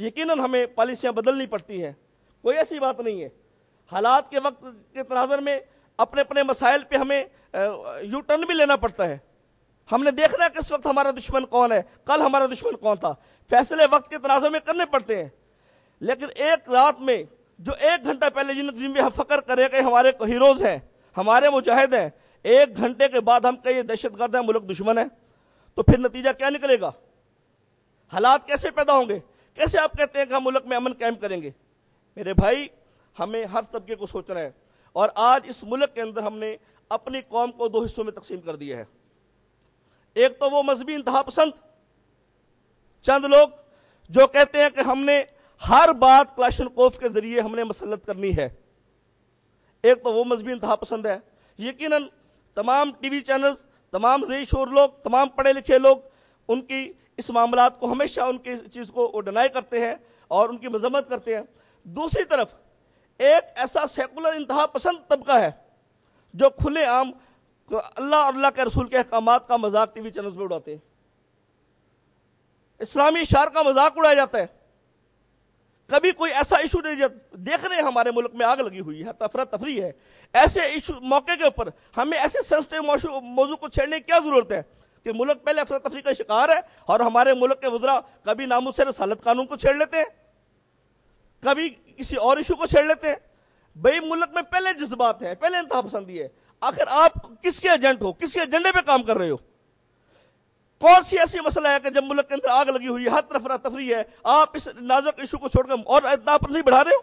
یقیناً ہمیں پالیسیاں بدلنی پڑتی ہیں، کوئی ایسی بات نہیں ہے۔ حالات کے وقت کے تناظر میں اپنے اپنے مسائل پہ ہمیں یو ٹرن بھی لینا پڑتا ہے۔ ہم نے دیکھنا ہے کہ اس وقت ہمارا دشمن کون ہے، کل ہمارا دشمن کون تھا، فیصلے وقت کے تناظر میں کرنے پڑتے ہیں۔ لیکن ایک رات میں جو 1 گھنٹہ پہلے جن پہ ہم فخر کریں کہ ہمارے ہیروز ہیں، ہمارے مجاہد ہیں، 1 گھنٹے کے بعد ہم کہیں یہ دہشت گرد ہے، ملک دشمن ہے، تو پھر نتیجہ کیا نکلے گا؟ حالات کیسے پیدا ہوں گے؟ کیسے آپ کہتے ہیں کہ ہم ملک میں امن قائم کریں گے؟ میرے بھائی، ہمیں ہر طبقے کو سوچنا ہے، اور آج اس ملک کے اندر ہم نے اپنی قوم کو 2 حصوں میں تقسیم کر دیا ہے۔ ایک تو وہ مذہبی انتہا پسند چند لوگ جو کہتے ہیں کہ ہم نے ہر بات کلاشنکوف کے ذریعے ہم نے مسلط کرنی ہے۔ ایک تو وہ مذہبی انتہا پسند ہے۔ یقیناً تمام ٹی وی چینلز، تمام ذہین شعور لوگ، تمام پڑھے لکھے لوگ ان کی اس معاملات کو ہمیشہ ان کی چیز کو ڈینائی کرتے ہیں اور ان کی مذمت کرتے ہیں۔ دوسری طرف ایک ایسا سیکولر انتہا پسند طبقہ ہے جو کھلے عام اللہ اور اللہ کے رسول کے احکامات کا مذاق ٹی وی چینلز میں اڑاتے ہیں، اسلامی شعار کا مذاق اڑایا جاتا ہے۔ کبھی کوئی ایسا ایشو نہیں، دیکھ رہے ہیں ہمارے ملک میں آگ لگی ہوئی ہے، افراتفری ہے، ایسے ایشو موقع کے اوپر ہمیں ایسے سینسٹیو موضوع کو چھیڑنے کی کیا ضرورت ہے کہ ملک پہلے افراتفری کا شکار ہے اور ہمارے ملک کے وزراء کبھی ناموس رسالت قانون کو چھیڑ لیتے ہیں، کبھی کسی اور ایشو کو چھیڑ لیتے ہیں۔ بھئی ملک میں پہلے جذبات ہیں، پہلے انتہا پسندی ہے۔ آخر آپ کس کے ایجنٹ ہو، کس کے ایجنڈے پہ کام کر رہے ہو؟ کون سی ایسی مسئلہ ہے کہ جب ملک کے اندر آگ لگی ہوئی ہے، ہر طرف افراتفری ہے، آپ اس نازک ایشو کو چھوڑ کر اور انتہا پسندی بڑھا رہے ہو؟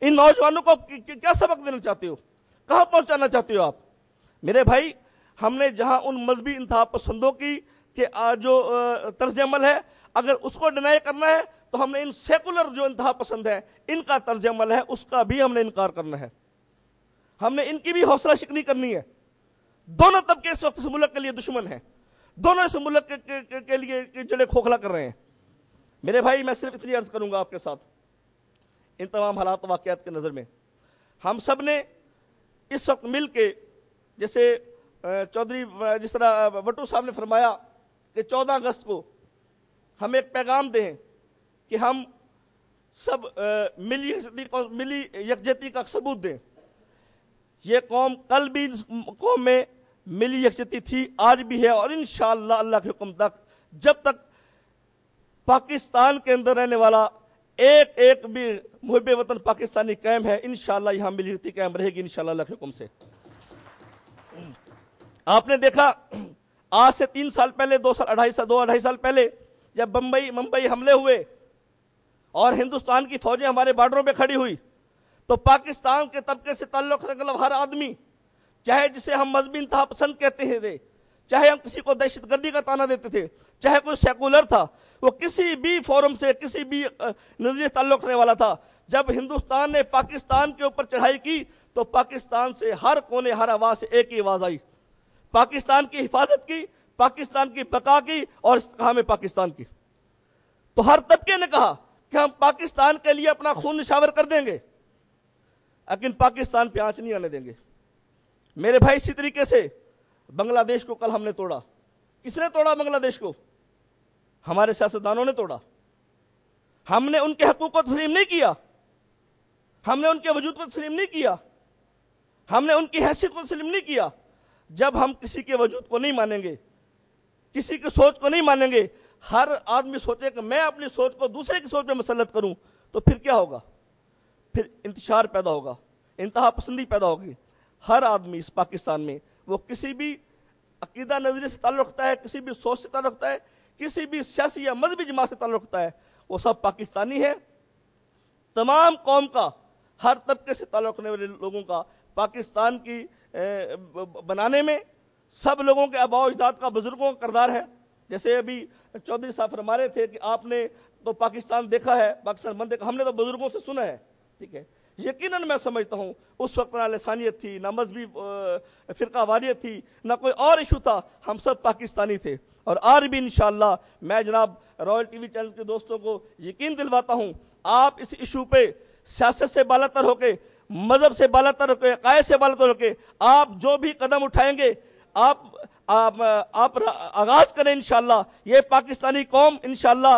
ان نوجوانوں کو کیا سبق دینا چاہتے ہو؟ کہاں پہنچانا چاہتے ہو آپ؟ میرے بھائی، ہم نے جہاں ان مذہبی انتہا پسندوں کی کہ جو طرز عمل ہے، اگر اس کو ڈینائی کرنا ہے تو ہم نے ان سیکولر جو انتہا پسند ہے، ان کا طرز عمل ہے، اس کا بھی ہم نے انکار کرنا ہے۔ ہم نے ان کی بھی حوصلہ شکنی کرنی ہے۔ دونوں طبقے اس وقت اس ملک کے لیے دشمن ہیں، دونوں اس ملک کے لیے جڑے کھوکھلا کر رہے ہیں۔ میرے بھائی، میں صرف اتنی عرض کروں گا آپ کے ساتھ، ان تمام حالات و واقعات کے نظر میں ہم سب نے اس وقت مل کے، جیسے چودھری جس طرح وٹو صاحب نے فرمایا کہ 14 اگست کو ہم ایک پیغام دیں کہ ہم سب ملی یکجہتی کا ثبوت دیں۔ یہ قوم کل بھی قوم میں ملی یکجہتی تھی، آج بھی ہے، اور انشاءاللہ اللہ کے حکم تک جب تک پاکستان کے اندر رہنے والا ایک ایک بھی محب وطن پاکستانی قائم ہے، انشاءاللہ یہاں ملی یکجہتی قائم رہے گی انشاءاللہ اللہ کے حکم سے۔ آپ نے دیکھا آج سے 3 سال پہلے، 2 2.5 سال پہلے جب ممبئی حملے ہوئے اور ہندوستان کی فوجیں ہمارے بارڈروں پہ کھڑی ہوئی، تو پاکستان کے طبقے سے تعلق رکھنے والا ہر آدمی، چاہے جسے ہم مذہبی انتہا پسند کہتے تھے، چاہے ہم کسی کو دہشت گردی کا تانا دیتے تھے، چاہے کوئی سیکولر تھا، وہ کسی بھی فورم سے، کسی بھی نظریے تعلق رکھنے والا تھا، جب ہندوستان نے پاکستان کے اوپر چڑھائی کی تو پاکستان سے ہر کونے، ہر آواز سے ایک ہی آواز آئی، پاکستان کی حفاظت کی، پاکستان کی بقا کی اور استحکام پاکستان کی۔ تو ہر طبقے نے کہا کہ ہم پاکستان کے لیے اپنا خون نشاور کر دیں گے، لیکن پاکستان پہ آنچ نہیں آنے دیں گے۔ میرے بھائی، اسی طریقے سے بنگلہ دیش کو کل ہم نے توڑا۔ کس نے توڑا بنگلہ دیش کو؟ ہمارے سیاستدانوں نے توڑا۔ ہم نے ان کے حقوق کو تسلیم نہیں کیا، ہم نے ان کے وجود کو تسلیم نہیں کیا، ہم نے ان کی حیثیت کو تسلیم نہیں کیا۔ جب ہم کسی کے وجود کو نہیں مانیں گے، کسی کی سوچ کو نہیں مانیں گے، ہر آدمی سوچے کہ میں اپنی سوچ کو دوسرے کی سوچ میں مسلط کروں، تو پھر کیا ہوگا؟ پھر انتشار پیدا ہوگا، انتہا پسندی پیدا ہوگی۔ ہر آدمی اس پاکستان میں، وہ کسی بھی عقیدہ نظریے سے تعلق رکھتا ہے، کسی بھی سوچ سے تعلق رکھتا ہے، کسی بھی سیاسی یا مذہبی جماعت سے تعلق رکھتا ہے، وہ سب پاکستانی ہے۔ تمام قوم کا، ہر طبقے سے تعلق رکھنے والے لوگوں کا پاکستان کی بنانے میں سب لوگوں کے آباء و اجداد کا، بزرگوں کا کردار ہے۔ جیسے ابھی چودھری صاحب فرما رہے تھے کہ آپ نے تو پاکستان دیکھا ہے، پاکستان بند دیکھا، ہم نے تو بزرگوں سے سنا ہے، ٹھیک ہے۔ یقیناً میں سمجھتا ہوں اس وقت نہ لسانیت تھی، نہ مذہبی فرقہ واریت تھی، نہ کوئی اور ایشو تھا، ہم سب پاکستانی تھے۔ اور آج بھی انشاءاللہ میں جناب رائل ٹی وی چینل کے دوستوں کو یقین دلواتا ہوں، آپ اس ایشو پہ سیاست سے بالاتر ہو کے، مذہب سے بالاتر ہو کے، عقائد سے بالاتر ہو کے آپ جو بھی قدم اٹھائیں گے، آپ آغاز کریں انشاءاللہ۔ یہ پاکستانی قوم انشاءاللہ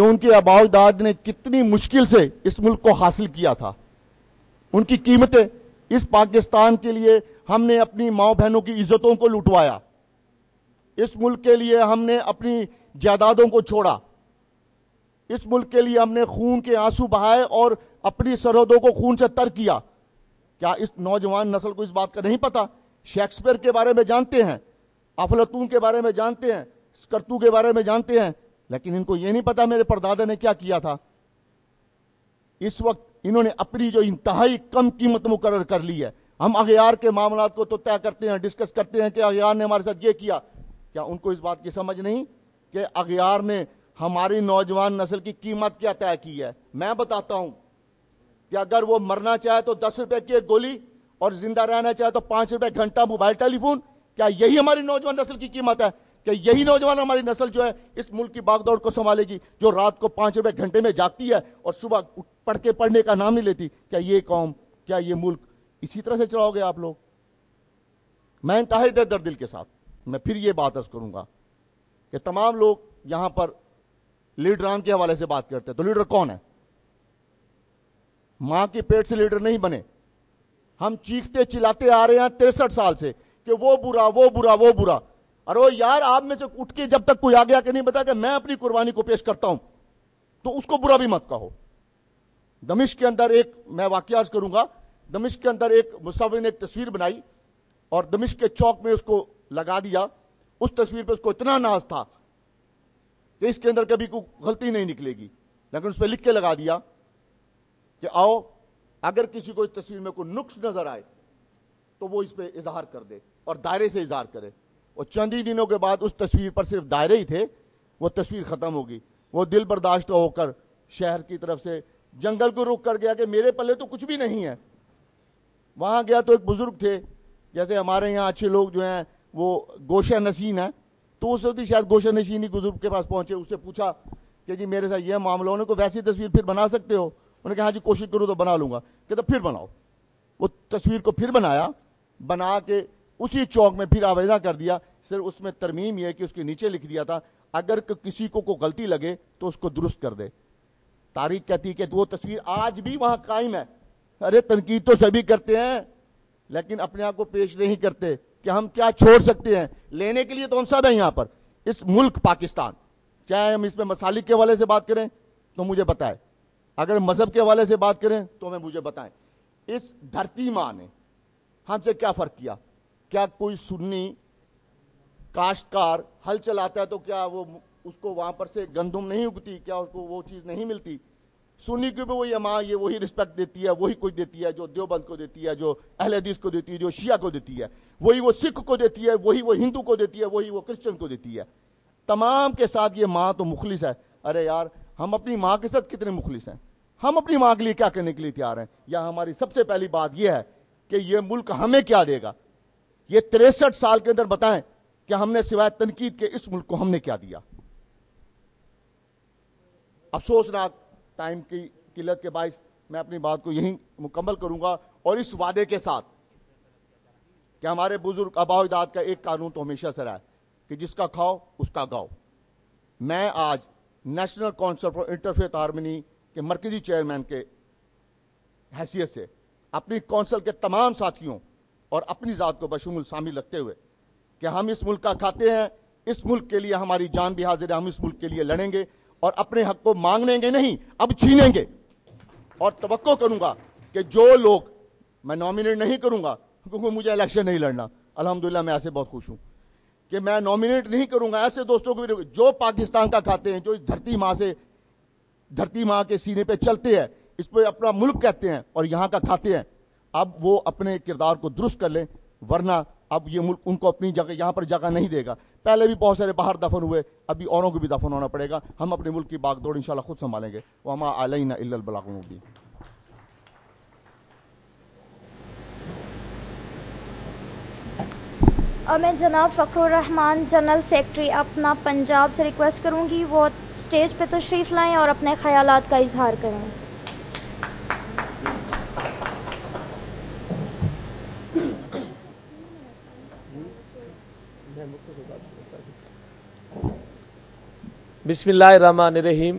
کہ ان کے آباء و اجداد نے کتنی مشکل سے اس ملک کو حاصل کیا تھا. ان کی قیمتیں اس پاکستان کے لیے ہم نے اپنی ماں بہنوں کی عزتوں کو لٹوایا. اس ملک کے لیے ہم نے اپنی جائیدادوں کو چھوڑا. اس ملک کے لیے ہم نے خون کے آنسو بہائے اور اپنی سرحدوں کو خون سے تر کیا. کیا اس نوجوان نسل کو اس بات کا نہیں پتا؟ شیکسپیئر کے بارے میں جانتے ہیں, افلاطون کے بارے میں جانتے ہیں, سکرتو کے بارے میں جانتے ہیں, لیکن ان کو یہ نہیں پتا میرے پردادا نے کیا کیا تھا. اس وقت انہوں نے اپنی جو انتہائی کم قیمت مقرر کر لی ہے. ہم اغیار کے معاملات کو تو طے کرتے ہیں, ڈسکس کرتے ہیں کہ اغیار نے ہمارے ساتھ یہ کیا. کیا ان کو اس بات کی سمجھ نہیں کہ اغیار نے ہماری نوجوان نسل کی قیمت کیا طے کی ہے؟ میں بتاتا ہوں کہ اگر وہ مرنا چاہے تو 10 روپے کی ایک گولی اور زندہ رہنا چاہے تو 5 روپے گھنٹہ موبائل ٹیلی فون. کیا یہی ہماری نوجوان نسل کی قیمت ہے؟ کہ یہی نوجوان ہماری نسل جو ہے اس ملک کی باغ دوڑ کو سنبھالے گی, جو رات کو 5 روپے گھنٹے میں جاگتی ہے اور صبح پڑھنے کا نام نہیں لیتی؟ کیا یہ قوم, کیا یہ ملک اسی طرح سے چلاؤ گے آپ لوگ؟ میں انتہائی درد دل کے ساتھ میں پھر یہ بات عرض کروں گا کہ تمام لوگ یہاں پر لیڈران کے حوالے سے بات کرتے ہیں, تو لیڈر کون ہے؟ ماں کے پیٹ سے لیڈر نہیں بنے. ہم چیختے چلاتے آ رہے ہیں 63 سال سے کہ وہ برا وہ برا وہ برا. ارے یار, آپ میں سے اٹھ کے جب تک کوئی آگے آ کے نہیں بتا کہ میں اپنی قربانی کو پیش کرتا ہوں تو اس کو برا بھی مت کہو. دمشق کے اندر ایک میں واقعہ عرض کروں گا. دمشق کے اندر ایک مصور نے ایک تصویر بنائی اور دمشق کے چوک میں اس کو لگا دیا. اس تصویر پہ اس کو اتنا ناز تھا کہ اس کے اندر کبھی کوئی غلطی نہیں نکلے گی, لیکن اس پہ لکھ کے لگا دیا کہ آؤ اگر کسی کو اس تصویر میں کوئی نقص نظر آئے تو وہ اس پہ اظہار کر دے اور دائرے سے اظہار کرے. اور چند ہی دنوں کے بعد اس تصویر پر صرف دائرے ہی تھے, وہ تصویر ختم ہوگی. وہ دل برداشتہ ہو کر شہر کی طرف سے جنگل کو رخ کر گیا کہ میرے پلے تو کچھ بھی نہیں ہے. وہاں گیا تو ایک بزرگ تھے, جیسے ہمارے یہاں اچھے لوگ جو ہیں وہ گوشہ نشین ہیں, تو اس وقت شاید گوشہ نشینی بزرگ کے پاس پہنچے. اس سے پوچھا کہ جی میرے ساتھ یہ معاملہ, انہوں نے کو ویسی تصویر پھر بنا سکتے ہو؟ انہوں نے کہا ہاں جی کوشش کروں تو بنا لوں گا. کہ تو پھر بناؤ. وہ تصویر کو پھر بنایا, بنا کے اسی چوک میں پھر آویزہ کر دیا. صرف اس میں ترمیم یہ کہ اس کے نیچے لکھ دیا تھا اگر کسی کو کوئی غلطی لگے تو اس کو درست کر دے. تاریخ کہتی کہ وہ تصویر آج بھی وہاں قائم ہے. ارے تنقید تو سبھی کرتے ہیں لیکن اپنے آپ کو پیش نہیں کرتے کہ ہم کیا چھوڑ سکتے ہیں. لینے کے لیے تو ہم سب ہیں یہاں پر. اس ملک پاکستان, چاہے ہم اس میں مسالک کے حوالے سے بات کریں تو مجھے بتائیں, اگر مذہب کے حوالے سے بات کریں تو ہمیں مجھے بتائیں. اس دھرتی ماں نے ہم سے کیا فرق کیا؟ کیا کوئی سنی کاشتکار ہل چلاتا ہے تو کیا وہ اس کو وہاں پر سے گندم نہیں اگتی؟ کیا اس کو وہ چیز نہیں ملتی؟ سنی کو بھی وہی ماں یہ وہی رسپیکٹ دیتی ہے, وہی کچھ دیتی ہے جو دیوبند کو دیتی ہے, جو اہل حدیث کو دیتی ہے, جو شیعہ کو دیتی ہے, وہی وہ سکھ کو دیتی ہے, وہی وہ ہندو کو دیتی ہے, وہی وہ کرسچن کو دیتی ہے. تمام کے ساتھ یہ ماں تو مخلص ہے. ارے یار, ہم اپنی ماں کے ساتھ کتنے مخلص ہیں؟ ہم اپنی ماں کے لیے کیا کرنے کے لیے تیار ہیں؟ یا ہماری سب سے پہلی بات یہ ہے کہ یہ ملک ہمیں کیا دے گا؟ یہ 63 سال کے اندر بتائیں کہ ہم نے سوائے تنقید کے اس ملک کو ہم نے کیا دیا؟ افسوسناک ٹائم کی قلت کے باعث میں اپنی بات کو یہیں مکمل کروں گا, اور اس وعدے کے ساتھ کہ ہمارے بزرگ آباء و اجداد کا ایک قانون تو ہمیشہ سے رہا ہے کہ جس کا کھاؤ اس کا گاؤ. میں آج national council for interfaith harmony کے مرکزی چیئرمین کے حیثیت سے اپنی کونسل کے تمام ساتھیوں اور اپنی ذات کو بشمول شامل رکھتے ہوئے کہ ہم اس ملک کا کھاتے ہیں, اس ملک کے لیے ہماری جان بھی حاضر ہے, ہم اس ملک کے لیے لڑیں گے اور اپنے حق کو مانگیں گے نہیں, اب چھینیں گے. اور توقع کروں گا کہ جو لوگ, میں نامینیٹ نہیں کروں گا کیونکہ مجھے الیکشن نہیں لڑنا, الحمدللہ میں ایسے بہت خوش ہوں کہ میں نامینیٹ نہیں کروں گا. ایسے دوستوں کو بھی جو پاکستان کا کھاتے ہیں, جو اس دھرتی ماں کے سینے پہ چلتے ہیں, اس پہ اپنا ملک کہتے ہیں اور یہاں کا کھاتے ہیں, اب وہ اپنے کردار کو درست کر لیں, ورنہ اب یہ ملک ان کو اپنی جگہ یہاں پر جگہ نہیں دے گا. پہلے بھی بہت سارے باہر دفن ہوئے, ابھی اوروں کو بھی دفن ہونا پڑے گا. ہم اپنے ملک کی باغ دوڑ انشاءاللہ خود سنبھالیں گے. وما علینا الا البلاغ المبین. میں جناب فخر الرحمان جنرل سیکرٹری اپنا پنجاب سے ریکویسٹ کروں گی وہ اسٹیج پہ تشریف لائیں اور اپنے خیالات کا اظہار کریں. بسم اللہ الرحمن الرحیم.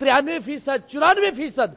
93%, 94%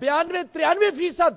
92-93%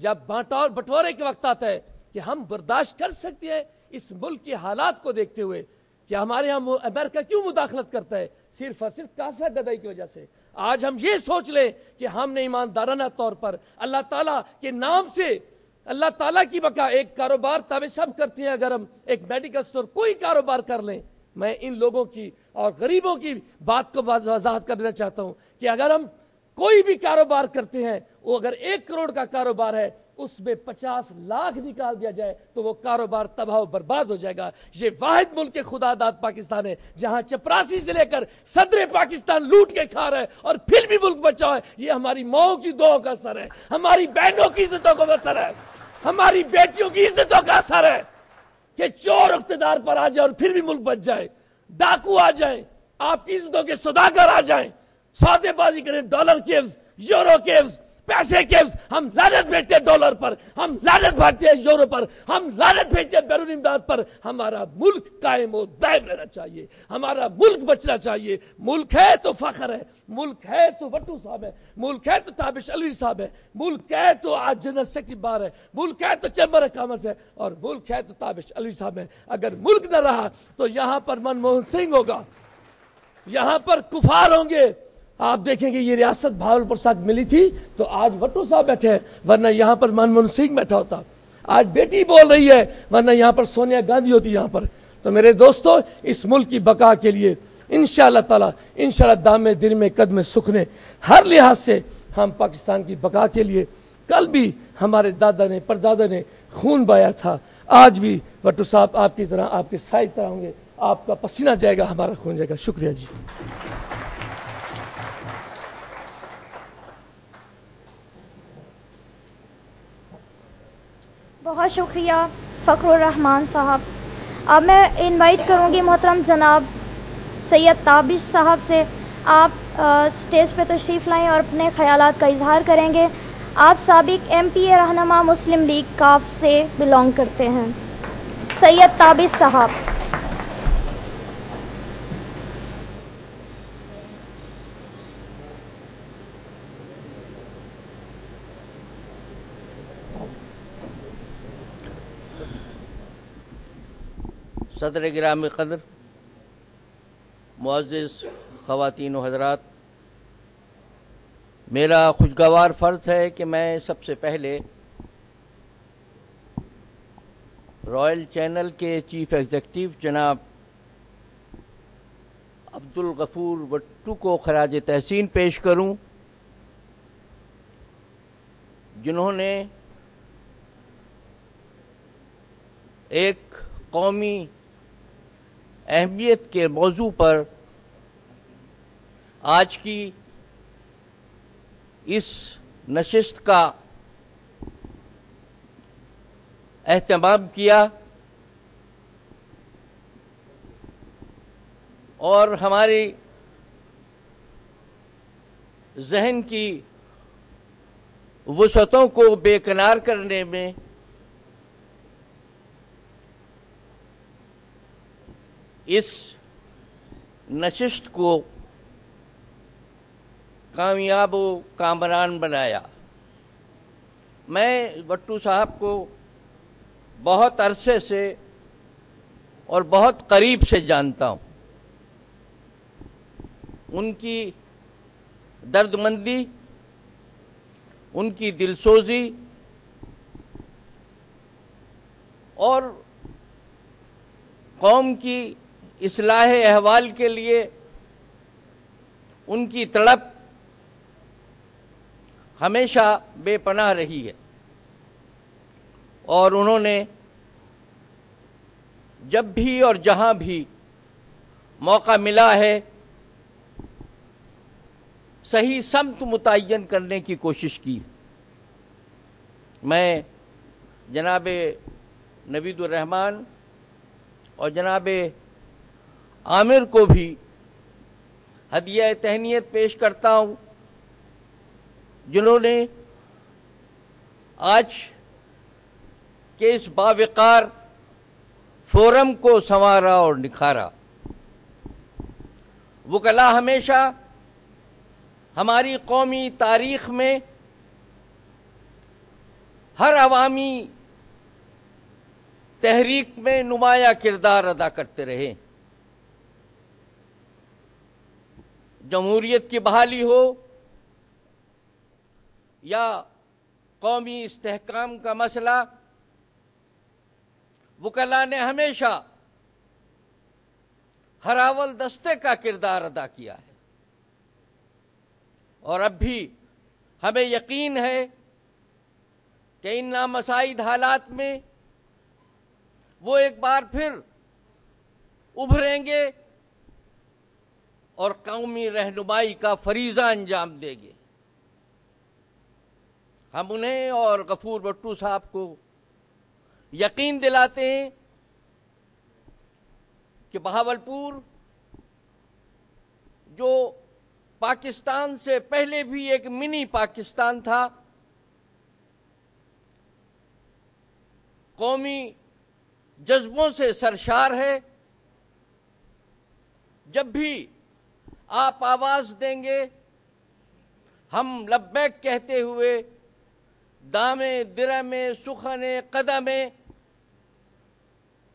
جب بٹورے کے وقت آتا ہے کہ ہم برداشت کر سکتے ہیں اس ملک کے حالات کو دیکھتے ہوئے کہ ہمارے یہاں امریکہ کیوں مداخلت کرتا ہے؟ صرف اور صرف کاسا گدائی کی وجہ سے۔ آج ہم یہ سوچ لیں کہ ہم نے ایماندارانہ طور پر اللہ تعالیٰ کے نام سے اللہ تعالیٰ کی بقا، ایک کاروبار تابع سب کرتے ہیں، اگر ہم ایک میڈیکل سٹور کوئی کاروبار کر لیں، میں ان لوگوں کی اور غریبوں کی بات کو وضاحت کرنا چاہتا ہوں کہ اگر ہم کوئی بھی کاروبار کرتے ہیں، وہ اگر 1 کروڑ کا کاروبار ہے، اس میں 50 لاکھ نکال دیا جائے تو وہ کاروبار تباہ و برباد ہو جائے گا۔ یہ واحد ملک خدا داد پاکستان ہے جہاں چپراسی سے لے کر صدر پاکستان لوٹ کے کھا رہا ہے اور پھر بھی ملک بچا ہے۔ یہ ہماری ماؤں کی دعاؤں کا اثر ہے، ہماری بہنوں کی عزتوں کا اثر ہے، ہماری بیٹیوں کی عزتوں کا اثر ہے کہ چور اقتدار پر آ جائے اور پھر بھی ملک بچ جائے، ڈاکو آ جائیں، آپ کی عزتوں کے سوداگر آ جائیں، سودے بازی کریں، ڈالر کیوز، یورو کیوز، پیسے کیوز، ہم لعنت بھیجتے ہیں ڈالر پر، ہم لعنت بھیجتے ہیں یورو پر، ہم لعنت بھیجتے ہیں بیرون امداد پر۔ ہمارا ملک قائم و دائم رہنا چاہیے، ہمارا ملک بچنا چاہیے۔ ملک ہے تو فخر ہے، ملک ہے تو وٹو صاحب ہے، ملک ہے تو تابش علوی صاحب ہے، ملک ہے تو آج جنرل سیکرٹری بار ہے، ملک ہے تو چیمبر آف کامرس ہے، اور ملک ہے تو تابش علوی صاحب ہے۔ اگر ملک نہ رہا تو یہاں پر منموہن سنگھ ہوگا، یہاں پر کفار ہوں گے۔ آپ دیکھیں گے یہ ریاست بھاولپور ساتھ ملی تھی تو آج وٹو صاحب بیٹھے ہیں، ورنہ یہاں پر منموہن سنگھ بیٹھا ہوتا۔ آج بیٹی بول رہی ہے، ورنہ یہاں پر سونیا گاندھی ہوتی یہاں پر۔ تو میرے دوستو، اس ملک کی بقا کے لیے انشاءاللہ تعالیٰ، انشاءاللہ دامے دل میں قدم سکھنے، ہر لحاظ سے ہم پاکستان کی بقا کے لیے، کل بھی ہمارے دادا نے پردادا نے خون بہایا تھا، آج بھی وٹو صاحب آپ کی طرح، آپ کے سائے طرح ہوں گے، آپ کا پسینہ جائے گا، ہمارا خون جائے گا۔ شکریہ جی۔ بہت شکریہ فخر الرحمان صاحب۔ اب میں انوائٹ کروں گی محترم جناب سید تابش صاحب سے، آپ اسٹیج پہ تشریف لائیں اور اپنے خیالات کا اظہار کریں گے۔ آپ سابق ایم پی اے رہنما مسلم لیگ کاف سے بلانگ کرتے ہیں۔ سید تابش صاحب۔ صدر گرامی قدر، معزز خواتین و حضرات، میرا خوشگوار فرض ہے کہ میں سب سے پہلے رائل چینل کے چیف ایگزیکٹو جناب عبدالغفور وٹو کو خراج تحسین پیش کروں، جنہوں نے ایک قومی اہمیت کے موضوع پر آج کی اس نشست کا اہتمام کیا اور ہماری ذہن کی وسعتوں کو بے کنار کرنے میں اس نشست کو کامیاب و کامران بنایا۔ میں وٹو صاحب کو بہت عرصے سے اور بہت قریب سے جانتا ہوں۔ ان کی درد مندی، ان کی دلسوزی اور قوم کی اصلاح احوال کے لیے ان کی تڑپ ہمیشہ بے پناہ رہی ہے، اور انہوں نے جب بھی اور جہاں بھی موقع ملا ہے صحیح سمت متعین کرنے کی کوشش کی۔ میں جناب نوید الرحمان اور جناب عامر کو بھی ہدیہ تہنیت پیش کرتا ہوں، جنہوں نے آج کے اس باوقار فورم کو سنوارا اور نکھارا۔ وکلاء ہمیشہ ہماری قومی تاریخ میں ہر عوامی تحریک میں نمایاں کردار ادا کرتے رہے. جمہوریت کی بحالی ہو یا قومی استحکام کا مسئلہ، وکلاء نے ہمیشہ ہراول دستے کا کردار ادا کیا ہے، اور اب بھی ہمیں یقین ہے کہ ان نامساعد حالات میں وہ ایک بار پھر ابھریں گے اور قومی رہنمائی کا فریضہ انجام دیں گے. ہم انہیں اور غفور بھٹو صاحب کو یقین دلاتے ہیں کہ بہاولپور جو پاکستان سے پہلے بھی ایک منی پاکستان تھا، قومی جذبوں سے سرشار ہے. جب بھی آپ آواز دیں گے ہم لبیک کہتے ہوئے دامے درمے سخنے قدمے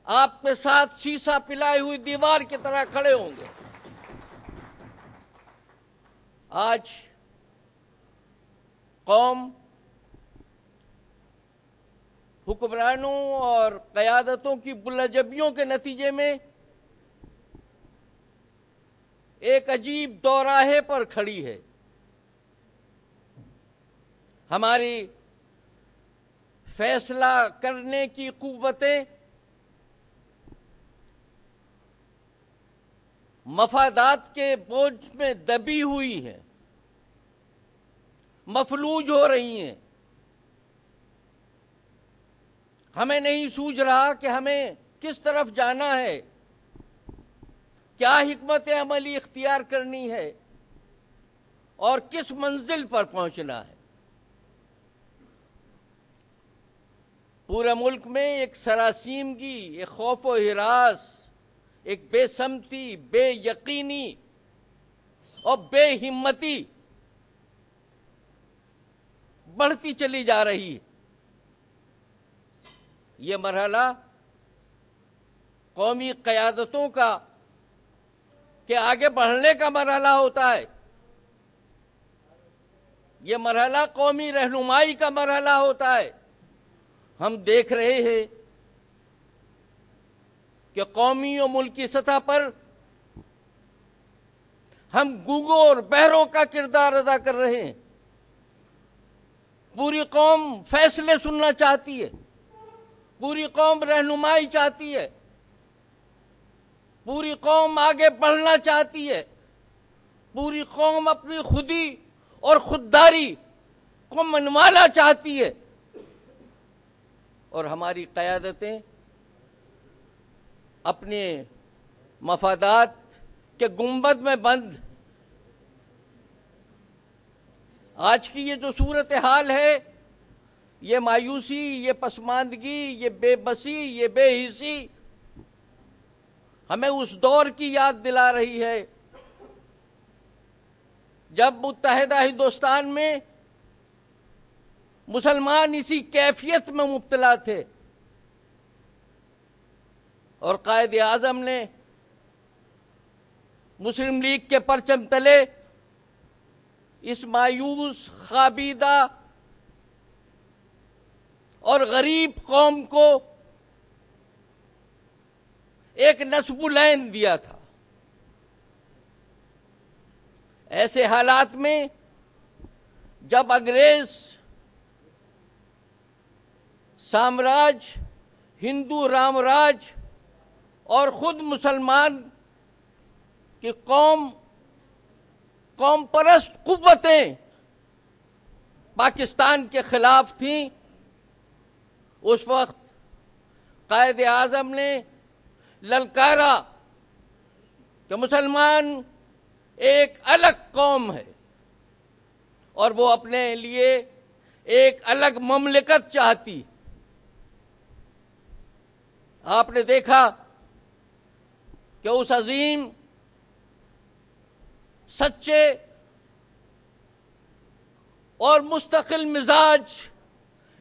آپ کے ساتھ شیشہ پلائے ہوئی دیوار کی طرح کھڑے ہوں گے. آج قوم حکمرانوں اور قیادتوں کی بلجبیوں کے نتیجے میں ایک عجیب دوراہے پر کھڑی ہے. ہماری فیصلہ کرنے کی قوتیں مفادات کے بوجھ میں دبی ہوئی ہیں، مفلوج ہو رہی ہیں. ہمیں نہیں سوجھ رہا کہ ہمیں کس طرف جانا ہے، کیا حکمت عملی اختیار کرنی ہے اور کس منزل پر پہنچنا ہے. پورے ملک میں ایک سراسیمگی، ایک خوف و ہراس، ایک بے سمتی، بے یقینی اور بے ہمتی بڑھتی چلی جا رہی ہے. یہ مرحلہ قومی قیادتوں کا کہ آگے بڑھنے کا مرحلہ ہوتا ہے. یہ مرحلہ قومی رہنمائی کا مرحلہ ہوتا ہے. ہم دیکھ رہے ہیں کہ قومی و ملکی سطح پر ہم گونگوں اور بہروں کا کردار ادا کر رہے ہیں. پوری قوم فیصلے سننا چاہتی ہے، پوری قوم رہنمائی چاہتی ہے، پوری قوم آگے بڑھنا چاہتی ہے، پوری قوم اپنی خودی اور خودداری کو منوانا چاہتی ہے. اور ہماری قیادتیں اپنے مفادات کے گنبد میں بند. آج کی یہ جو صورتحال ہے، یہ مایوسی، یہ پسماندگی، یہ بے بسی، یہ بے حسی ہمیں اس دور کی یاد دلا رہی ہے جب متحدہ ہندوستان میں مسلمان اسی کیفیت میں مبتلا تھے اور قائد اعظم نے مسلم لیگ کے پرچم تلے اس مایوس، خوابیدہ اور غریب قوم کو ایک نصب العین دیا تھا. ایسے حالات میں جب انگریز سامراج، ہندو رامراج اور خود مسلمان کی قوم پرست قوتیں پاکستان کے خلاف تھیں، اس وقت قائد اعظم نے للکارا کہ مسلمان ایک الگ قوم ہے اور وہ اپنے لیے ایک الگ مملکت چاہتی. آپ نے دیکھا کہ اس عظیم، سچے اور مستقل مزاج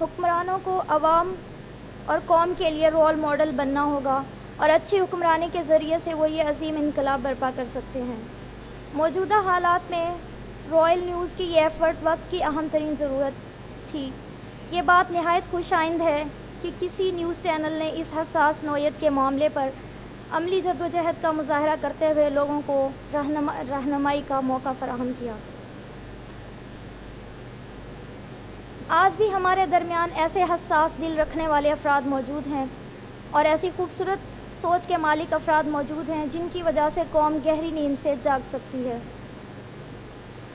حکمرانوں کو عوام اور قوم کے لیے رول ماڈل بننا ہوگا اور اچھی حکمرانی کے ذریعے سے وہ یہ عظیم انقلاب برپا کر سکتے ہیں۔ موجودہ حالات میں رائل نیوز کی یہ ایفرٹ وقت کی اہم ترین ضرورت تھی۔ یہ بات نہایت خوش آئند ہے کہ کسی نیوز چینل نے اس حساس نوعیت کے معاملے پر عملی جدوجہد کا مظاہرہ کرتے ہوئے لوگوں کو رہنمائی کا موقع فراہم کیا۔ آج بھی ہمارے درمیان ایسے حساس دل رکھنے والے افراد موجود ہیں اور ایسی خوبصورت سوچ کے مالک افراد موجود ہیں جن کی وجہ سے قوم گہری نیند سے جاگ سکتی ہے۔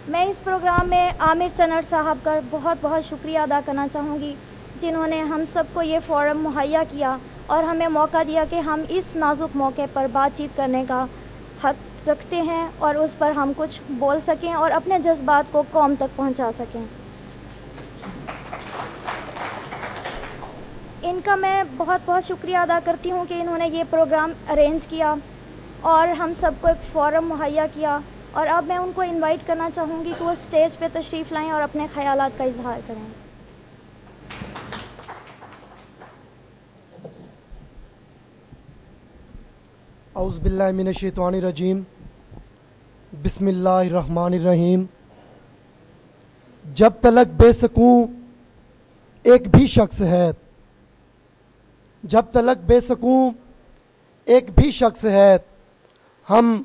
میں اس پروگرام میں عامر چنر صاحب کا بہت بہت شکریہ ادا کرنا چاہوں گی، جنہوں نے ہم سب کو یہ فورم مہیا کیا اور ہمیں موقع دیا کہ ہم اس نازک موقع پر بات چیت کرنے کا حق رکھتے ہیں اور اس پر ہم کچھ بول سکیں اور اپنے جذبات کو قوم تک پہنچا سکیں۔ ان کا میں بہت بہت شکریہ ادا کرتی ہوں کہ انہوں نے یہ پروگرام ارینج کیا اور ہم سب کو ایک فورم مہیا کیا، اور اب میں ان کو انوائٹ کرنا چاہوں گی کہ وہ اسٹیج پہ تشریف لائیں اور اپنے خیالات کا اظہار کریں۔ اعوذ باللہ من الشیطان الرجیم، بسم اللہ الرحمن الرحیم۔ جب تلک بے سکون ایک بھی شخص ہے، جب تلک بے سکون ایک بھی شخص ہے، ہم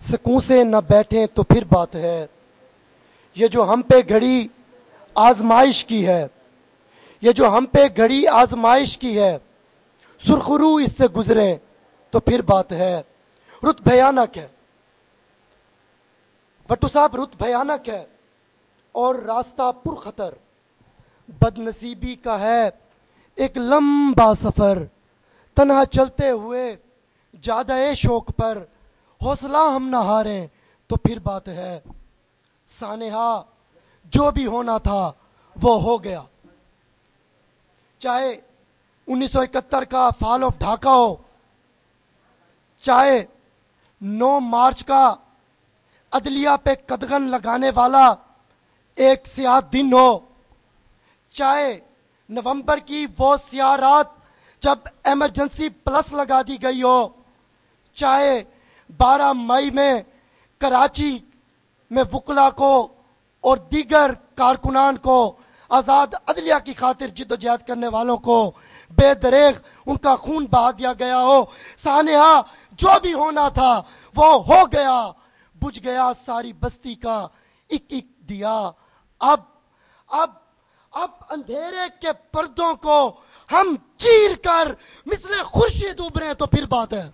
سکون سے نہ بیٹھیں تو پھر بات ہے۔ یہ جو ہم پہ گھڑی آزمائش کی ہے، یہ جو ہم پہ گھڑی آزمائش کی ہے، سرخرو اس سے گزریں تو پھر بات ہے۔ رت بھیانک ہے بٹو صاحب، رت بھیانک ہے اور راستہ پر خطر، بد نصیبی کا ہے ایک لمبا سفر، تنہا چلتے ہوئے زیادہ شوق پر، حوصلہ ہم نہ ہاریں تو پھر بات ہے۔ سانحہ جو بھی ہونا تھا وہ ہو گیا، چاہے 1971 کا فال آف ڈھاکہ ہو، چاہے 9 مارچ کا عدلیہ پہ قدغن لگانے والا ایک سیاہ دن ہو، چاہے نومبر کی وہ سیاہ رات جب ایمرجنسی پلس لگا دی گئی ہو، چاہے 12 مئی میں کراچی میں وکلا کو اور دیگر کارکنان کو، آزاد عدلیہ کی خاطر جد و جہد کرنے والوں کو بے دریغ ان کا خون بہا دیا گیا ہو۔ سانحہ جو بھی ہونا تھا وہ ہو گیا، بجھ گیا ساری بستی کا ایک ایک دیا۔ اب اندھیرے کے پردوں کو ہم چیر کر مثل خورشید ابھرے تو پھر بات ہے۔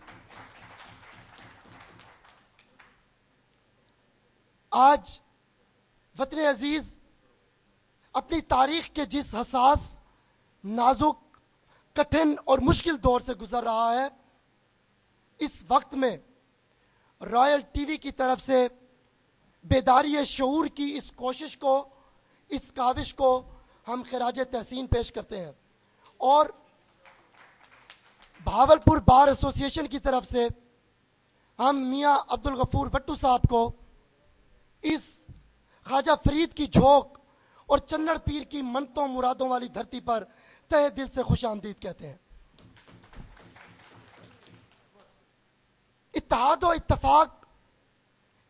آج وطن عزیز اپنی تاریخ کے جس حساس، نازک، کٹھن اور مشکل دور سے گزر رہا ہے، اس وقت میں رائل ٹی وی کی طرف سے بیداری شعور کی اس کوشش کو، اس کاوش کو ہم خراج تحسین پیش کرتے ہیں، اور بھاولپور بار ایسوسی ایشن کی طرف سے ہم میاں عبدالغفور بٹو صاحب کو اس خواجہ فرید کی جھونک اور چنڑ پیر کی منتوں مرادوں والی دھرتی پر تہہ دل سے خوش آمدید کہتے ہیں۔ اتحاد و اتفاق،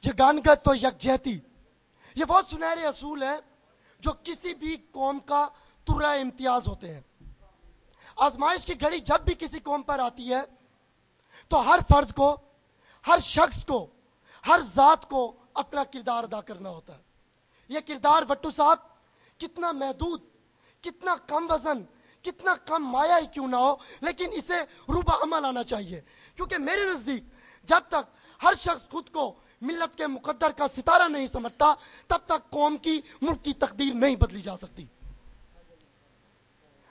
یگانگت و یکجہتی، یہ وہ سنہرے اصول ہیں جو کسی بھی قوم کا ترہ امتیاز ہوتے ہیں۔ آزمائش کی گھڑی جب بھی کسی قوم پر آتی ہے تو ہر فرد کو، ہر شخص کو، ہر ذات کو اپنا کردار ادا کرنا ہوتا ہے۔ یہ کردار بٹو صاحب کتنا محدود، کتنا کم وزن، کتنا کم مایہ ہی کیوں نہ ہو، لیکن اسے روبہ عمل آنا چاہیے، کیونکہ میرے نزدیک جب تک ہر شخص خود کو ملت کے مقدر کا ستارہ نہیں سمجھتا، تب تک قوم کی، ملک کی تقدیر نہیں بدلی جا سکتی۔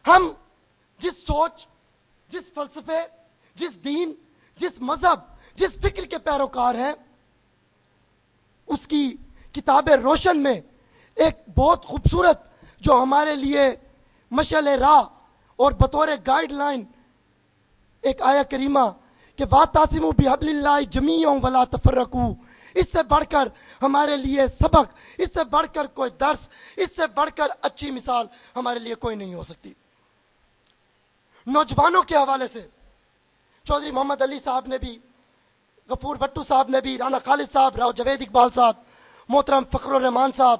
ہم جس سوچ، جس فلسفے، جس دین، جس مذہب، جس فکر کے پیروکار ہیں، اس کی کتاب روشن میں ایک بہت خوبصورت جو ہمارے لیے مشعل راہ اور بطور گائیڈ لائن ایک آیہ کریمہ کہ وَاعْتَصِمُوا بِحَبْلِ اللَّهِ جَمِيعًا وَلَا تَفَرَّقُوا، اس سے بڑھ کر ہمارے لیے سبق، اس سے بڑھ کر کوئی درس، اس سے بڑھ کر اچھی مثال ہمارے لیے کوئی نہیں ہو سکتی۔ نوجوانوں کے حوالے سے چودھری محمد علی صاحب نے بھی، غفور بھٹو صاحب نے بھی، رانا خالد صاحب، راؤ جاوید اقبال صاحب، محترم فخر الرحمان صاحب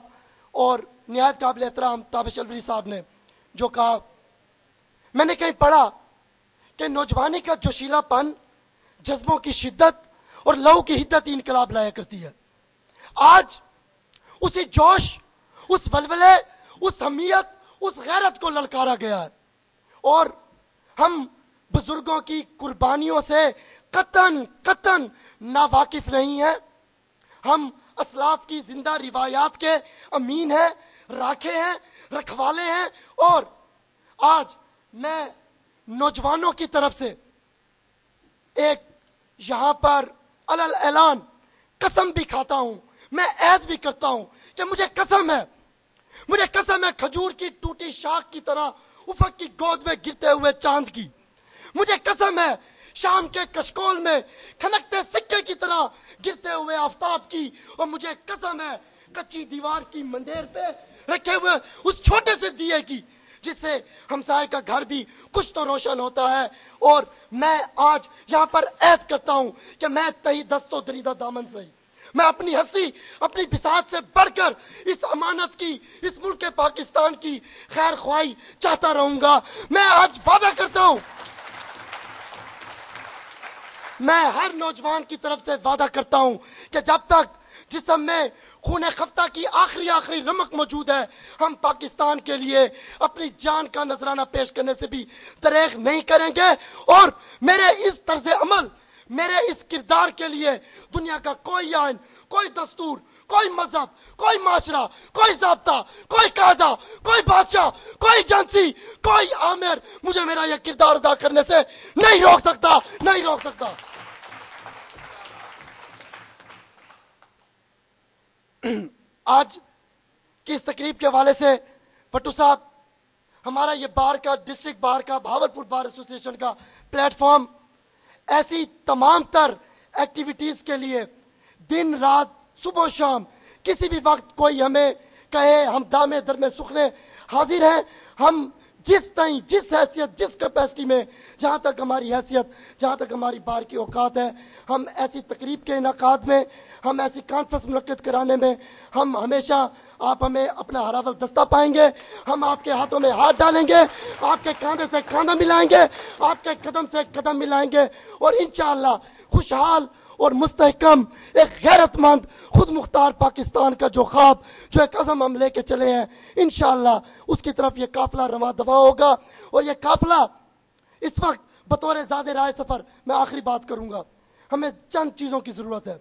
اور نہایت قابل احترام تابش الوری صاحب نے جو کہا، میں نے کہیں پڑھا کہ نوجوانی کا جوشیلا پن، جذبوں کی شدت اور لہو کی حدت ہی انقلاب لایا کرتی ہے۔ آج اسی جوش، اس ولولے، اس حمیت، اس غیرت کو للکارا گیا ہے، اور ہم بزرگوں کی قربانیوں سے قطعاً ناواقف نہیں ہیں۔ ہم اسلاف کی زندہ روایات کے امین ہیں، راکھے ہیں، رکھوالے ہیں، اور آج میں نوجوانوں کی طرف سے ایک یہاں پر علل اعلان قسم بھی کھاتا ہوں، میں عہد بھی کرتا ہوں کہ مجھے قسم ہے کھجور کی ٹوٹی شاخ کی طرح افق کی گود میں گرتے ہوئے چاند کی، مجھے قسم ہے شام کے کشکول میں کھنکتے سکے کی طرح گرتے ہوئے آفتاب کی، اور مجھے قسم ہے کچی دیوار کی مندیر پہ رکھے ہوئے اس چھوٹے سے دیے کی، جس سے ہمسائے کا گھر بھی کچھ تو روشن ہوتا ہے۔ اور میں آج یہاں پر عہد کرتا ہوں کہ میں تہی دست و دریدہ دامن سے ہی، میں اپنی ہستی، اپنی بساط سے بڑھ کر اس امانت کی، اس ملک پاکستان کی خیر خواہی چاہتا رہوں گا۔ میں آج وعدہ کرتا ہوں، میں ہر نوجوان کی طرف سے وعدہ کرتا ہوں کہ جب تک جسم میں خون خفتہ کی آخری رمق موجود ہے، ہم پاکستان کے لیے اپنی جان کا نذرانہ پیش کرنے سے بھی دریغ نہیں کریں گے، اور میرے اس طرز عمل، میرے اس کردار کے لیے دنیا کا کوئی آئین، کوئی دستور، کوئی مذہب، کوئی معاشرہ، کوئی ضابطہ، کوئی قاعدہ، کوئی بادشاہ، کوئی ایجنسی، کوئی آمر مجھے میرا یہ کردار ادا کرنے سے نہیں روک سکتا۔ آج کی اس تقریب کے حوالے سے بھٹو صاحب، ہمارا یہ بار کا، ڈسٹرکٹ بار کا، بہاولپور بار ایسوسی ایشن کا پلیٹ فارم ایسی تمام تر ایکٹیویٹیز کے لیے دن رات، صبح و شام، کسی بھی وقت کوئی ہمیں کہے، ہم دامے در میں سخنے حاضر ہیں۔ ہم جس حیثیت، جس کیپیسٹی میں، جہاں تک ہماری حیثیت، جہاں تک ہماری بار کی اوقات ہے، ہم ایسی تقریب کے انعقاد میں، ہم ایسی کانفرنس منعقد کرانے میں، ہم ہمیشہ، آپ ہمیں اپنا ہراول دستہ پائیں گے، ہم آپ کے ہاتھوں میں ہاتھ ڈالیں گے، آپ کے کاندھے سے کاندھا ملائیں گے، آپ کے قدم سے قدم ملائیں گے، اور انشاءاللہ خوشحال اور مستحکم ایک غیرت مند خود مختار پاکستان کا جو خواب، جو ایک عزم ہم لے کے چلے ہیں، انشاءاللہ اس کی طرف یہ قافلہ رواں دواں ہوگا۔ اور یہ قافلہ اس وقت بطور زاد راہ سفر، میں آخری بات کروں گا، ہمیں چند چیزوں کی ضرورت ہے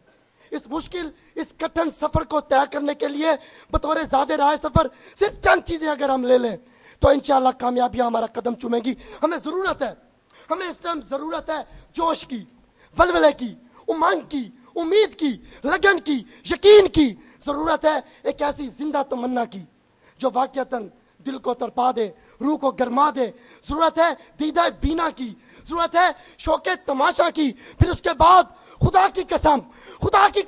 اس مشکل، اس کٹھن سفر کو طے کرنے کے لیے۔ بطور زاد راہ سفر صرف چند چیزیں اگر ہم لے لیں تو انشاءاللہ کامیابیاں ہمارا قدم چومے گی۔ ہمیں اس ٹائم ضرورت ہے جوش کی، ولولے کی، امنگ کی، امید کی، لگن کی، یقین کی۔ ضرورت ہے ایک ایسی زندہ تمنا کی جو واقعتاً دل کو تڑپا دے، روح کو گرما دے۔ ضرورت ہے دیدہ بینا کی، ضرورت ہے شوق تماشا کی۔ پھر اس کے بعد خدا کی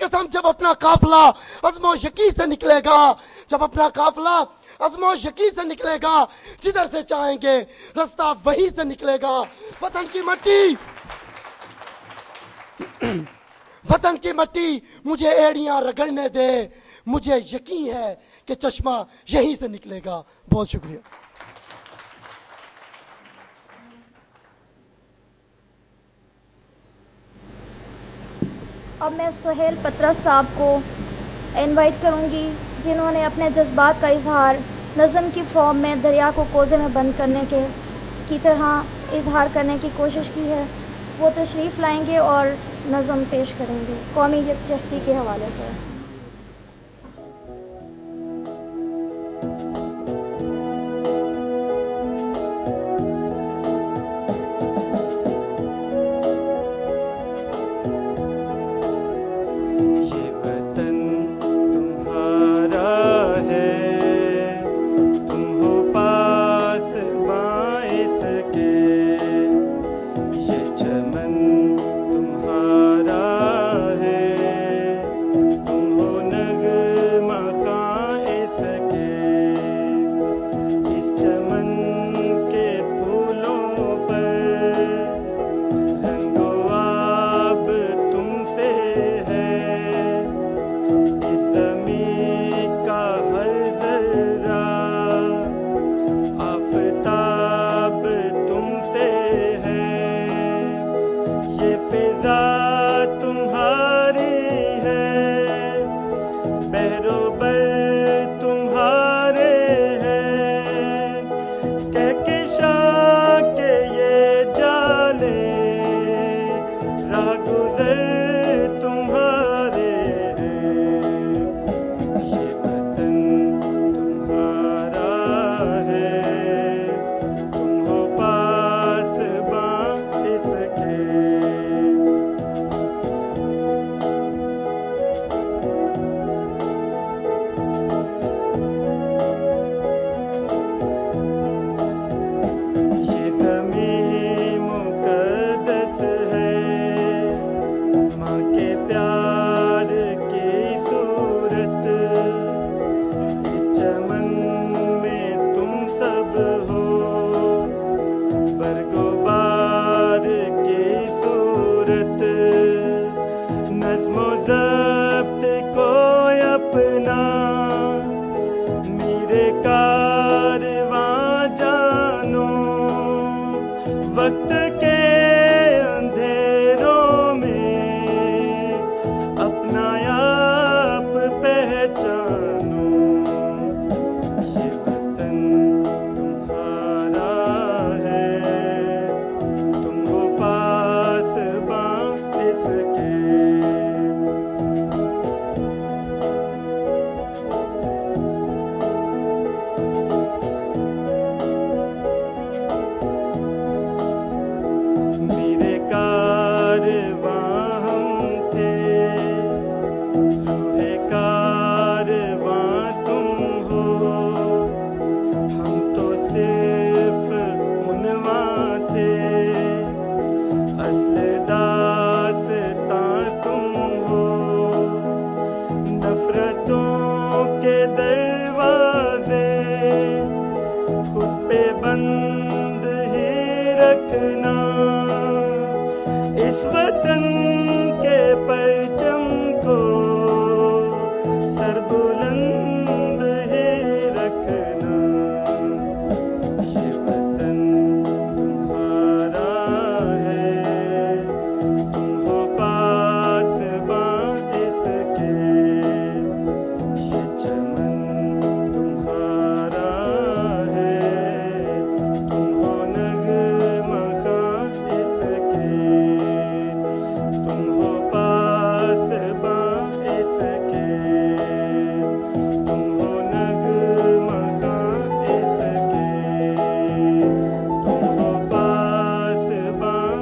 قسم جب اپنا قافلہ عزم و یقین سے نکلے گا، عزم و یقین سے نکلے گا، جدھر سے چاہیں گے رستہ وہیں سے نکلے گا۔ وطن کی مٹی مجھے ایڑیاں رگڑنے دے، مجھے یقین ہے کہ چشمہ یہیں سے نکلے گا۔ بہت شکریہ۔ اب میں سہیل پترس صاحب کو انوائٹ کروں گی، جنہوں نے اپنے جذبات کا اظہار نظم کی فارم میں دریا کو کوزے میں بند کرنے کی طرح اظہار کرنے کی کوشش کی ہے۔ وہ تشریف لائیں گے اور نظم پیش کریں گے قومی یکجہتی کے حوالے سے۔ میرے کارواں جانو وقت کے اندھیروں میں اپنا آپ پہچانو، یہ وطن تمہارا ہے، تم ہو پاسباں اس کے۔ میرے کارواں ہم تھے، روح کارواں تم ہو، ہم تو صرف عنواں تھے، اصل داستاں تم ہو، نفرتوں کے دروازے خود پہ بند ہی رکھنا، اس وطن کے پرچم کو سر بلند ہی رکھنا، یہ وطن تمہارا ہے، تم ہو پاسباں اس کے، یہ چمن تمہارا ہے، تم ہو نغمہ خواں اس کے، تم ہو پاسباں اس کے، تم ہو نغمہ خواں اس کے، تم ہو پاسباں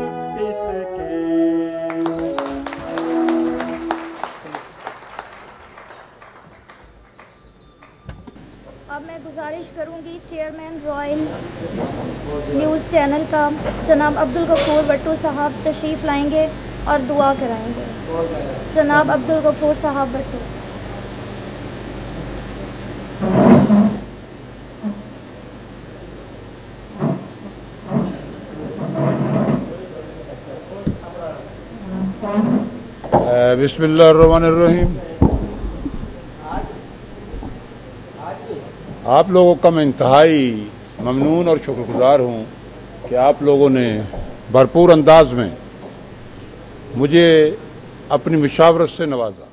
اس کے۔ اب میں گزارش کروں گی چیئرمین رائل نیوز چینل کا جناب عبدالغفور بٹو صاحب تشریف لائیں گے اور دعا کرائیں گے۔ جناب عبدالغفور صاحب بٹو۔ بسم اللہ الرحمن الرحیم۔ آپ لوگوں کا میں انتہائی ممنون اور شکر گزار ہوں کہ آپ لوگوں نے بھرپور انداز میں مجھے اپنی مشاورت سے نوازا،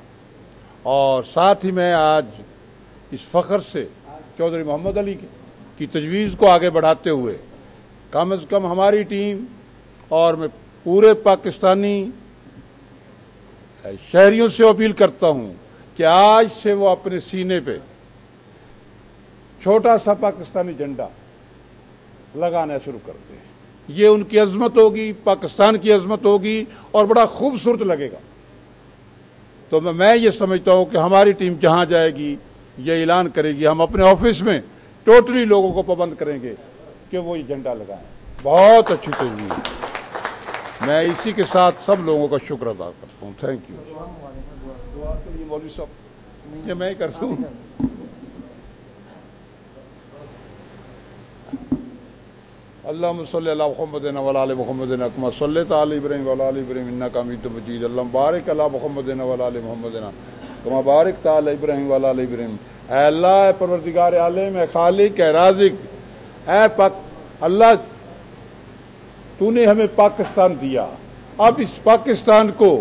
اور ساتھ ہی میں آج اس فخر سے چودھری محمد علی کی تجویز کو آگے بڑھاتے ہوئے کم از کم ہماری ٹیم اور میں پورے پاکستانی شہریوں سے اپیل کرتا ہوں کہ آج سے وہ اپنے سینے پہ چھوٹا سا پاکستانی جھنڈا لگانا شروع کر دیں۔ یہ ان کی عظمت ہوگی، پاکستان کی عظمت ہوگی اور بڑا خوبصورت لگے گا۔ تو میں یہ سمجھتا ہوں کہ ہماری ٹیم جہاں جائے گی یہ اعلان کرے گی، ہم اپنے آفس میں ٹوٹلی لوگوں کو پابند کریں گے کہ وہ یہ جھنڈا لگائیں۔ بہت اچھی تجویز ہے، میں اسی کے ساتھ سب لوگوں کا شکر ادا کرتا ہوں۔ Thank you. دعا کے لیے مولوی صاحب یہ میں ہی کرتا ہوں۔ اللہم صلی علی محمد وعلی آل محمد کما صلیت علی ابراہیم وعلی آل ابراہیم انک حمید مجید۔ اللہم بارک علی محمد وعلی آل محمد کما بارکت علی ابراہیم وعلی آل ابراہیم۔ اے اللہ، اے پروردگار عالم، اے خالق، اے رازق، اے اللہ، تو نے ہمیں پاکستان دیا، اب اس پاکستان کو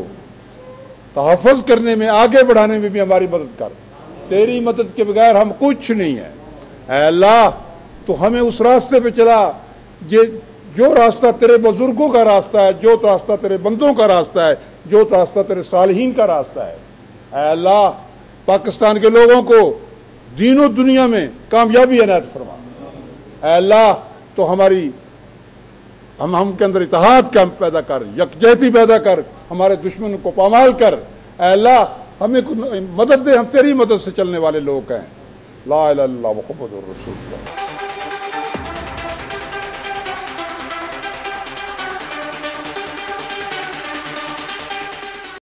تحفظ کرنے میں، آگے بڑھانے میں بھی ہماری مدد کر۔ تیری مدد کے بغیر ہم کچھ نہیں ہیں۔ اے اللہ، تو ہمیں اس راستے پہ چلا جو راستہ تیرے بزرگوں کا راستہ ہے، جو راستہ تیرے بندوں کا راستہ ہے، جو راستہ تیرے صالحین کا راستہ ہے۔ اے اللہ، پاکستان کے لوگوں کو دین و دنیا میں کامیابی عنایت فرما۔ اے اللہ، تو ہم کے اندر اتحاد کا پیدا کر، یکجہتی پیدا کر، ہمارے دشمن کو پامال کر۔ اے اللہ، ہمیں مدد دے، ہم تیری مدد سے چلنے والے لوگ ہیں۔ لا الہ الا اللہ محمد رسول اللہ۔